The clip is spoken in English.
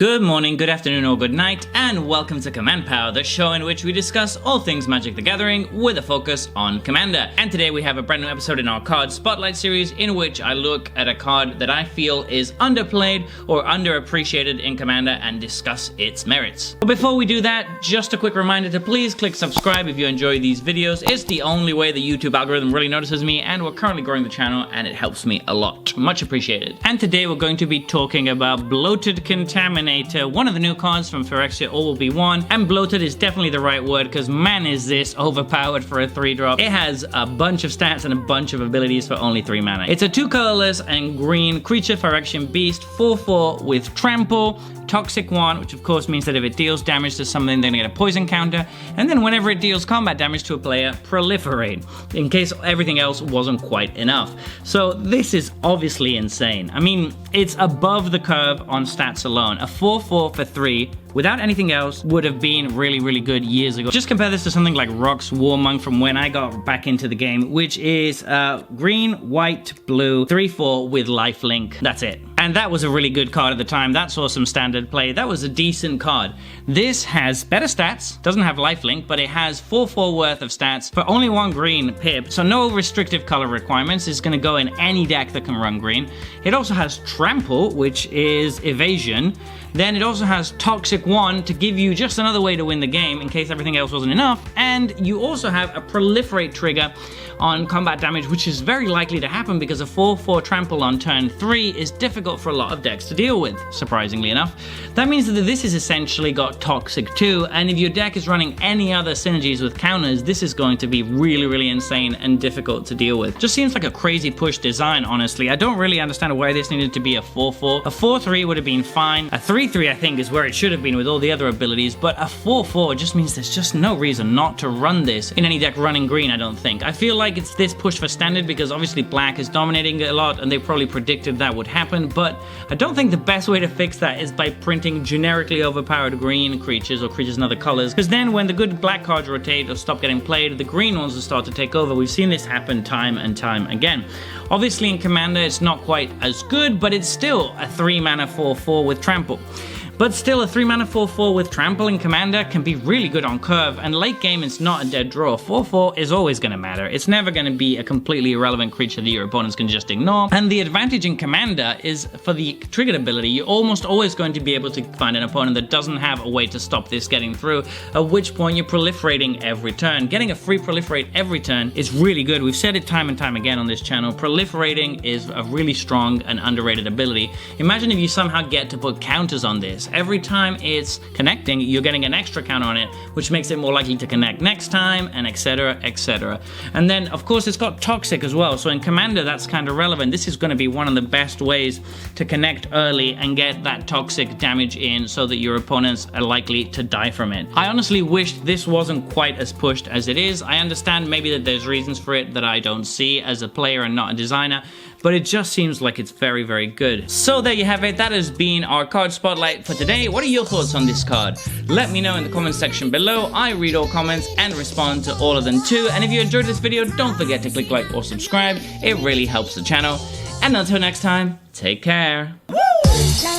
Good morning, good afternoon, or good night, and welcome to Command Power, the show in which we discuss all things Magic the Gathering with a focus on Commander. And today we have a brand new episode in our card spotlight series in which I look at a card that I feel is underplayed or underappreciated in Commander and discuss its merits. But before we do that, just a quick reminder to please click subscribe if you enjoy these videos. It's the only way the YouTube algorithm really notices me, and we're currently growing the channel and it helps me a lot. Much appreciated. And today we're going to be talking about Bloated Contaminator, one of the new cards from Phyrexia, all will be one. And bloated is definitely the right word because man is this overpowered for a 3-drop. It has a bunch of stats and a bunch of abilities for only 3 mana. It's a 2 colorless and green creature, Phyrexian beast, 4/4 with trample, toxic 1, which of course means that if it deals damage to something, they're gonna get a poison counter, and then whenever it deals combat damage to a player, proliferate, in case everything else wasn't quite enough. So this is obviously insane. I mean, it's above the curve on stats alone. A 4/4 for 3 without anything else would have been really, really good years ago. Just compare this to something like Rock's Warmonk from when I got back into the game, which is green, white, blue, 3/4 with lifelink. That's it. And that was a really good card at the time. That saw some standard play. That was a decent card. This has better stats, doesn't have lifelink, but it has 4/4 worth of stats for only 1 green pip, so no restrictive color requirements. It's gonna go in any deck that can run green. It also has trample, which is evasion. Then it also has Toxic 1 to give you just another way to win the game in case everything else wasn't enough. And you also have a proliferate trigger on combat damage, which is very likely to happen because a 4/4 trample on turn 3 is difficult for a lot of decks to deal with, surprisingly enough. That means that this is essentially got Toxic 2, and if your deck is running any other synergies with counters, this is going to be really, really insane and difficult to deal with. Just seems like a crazy push design, honestly. I don't really understand why this needed to be a 4/4. A 4/3 would have been fine. A 3/3 I think is where it should have been with all the other abilities, but a 4/4 just means there's just no reason not to run this in any deck running green, I don't think. I feel like it's this push for standard because obviously black is dominating it a lot and they probably predicted that would happen, but I don't think the best way to fix that is by printing generically overpowered green creatures or creatures in other colors, because then when the good black cards rotate or stop getting played, the green ones will start to take over. We've seen this happen time and time again. Obviously in Commander it's not quite as good, but it's still a 3 mana 4/4 with trample. But still, a 3 mana 4/4 with trample in Commander can be really good on curve, and late game it's not a dead draw. 4/4 is always going to matter. It's never going to be a completely irrelevant creature that your opponents can just ignore. And the advantage in Commander is for the triggered ability, you're almost always going to be able to find an opponent that doesn't have a way to stop this getting through, at which point you're proliferating every turn. Getting a free proliferate every turn is really good. We've said it time and time again on this channel. Proliferating is a really strong and underrated ability. Imagine if you somehow get to put counters on this. Every time it's connecting, you're getting an extra counter on it, which makes it more likely to connect next time, and etc, etc. And then, of course, it's got Toxic as well, so in Commander, that's kind of relevant. This is going to be one of the best ways to connect early and get that Toxic damage in so that your opponents are likely to die from it. I honestly wish this wasn't quite as pushed as it is. I understand maybe that there's reasons for it that I don't see as a player and not a designer, but it just seems like it's very, very good. So there you have it. That has been our card spotlight for today. What are your thoughts on this card? Let me know in the comments section below. I read all comments and respond to all of them too. And if you enjoyed this video, don't forget to click like or subscribe. It really helps the channel. And until next time, take care. Woo!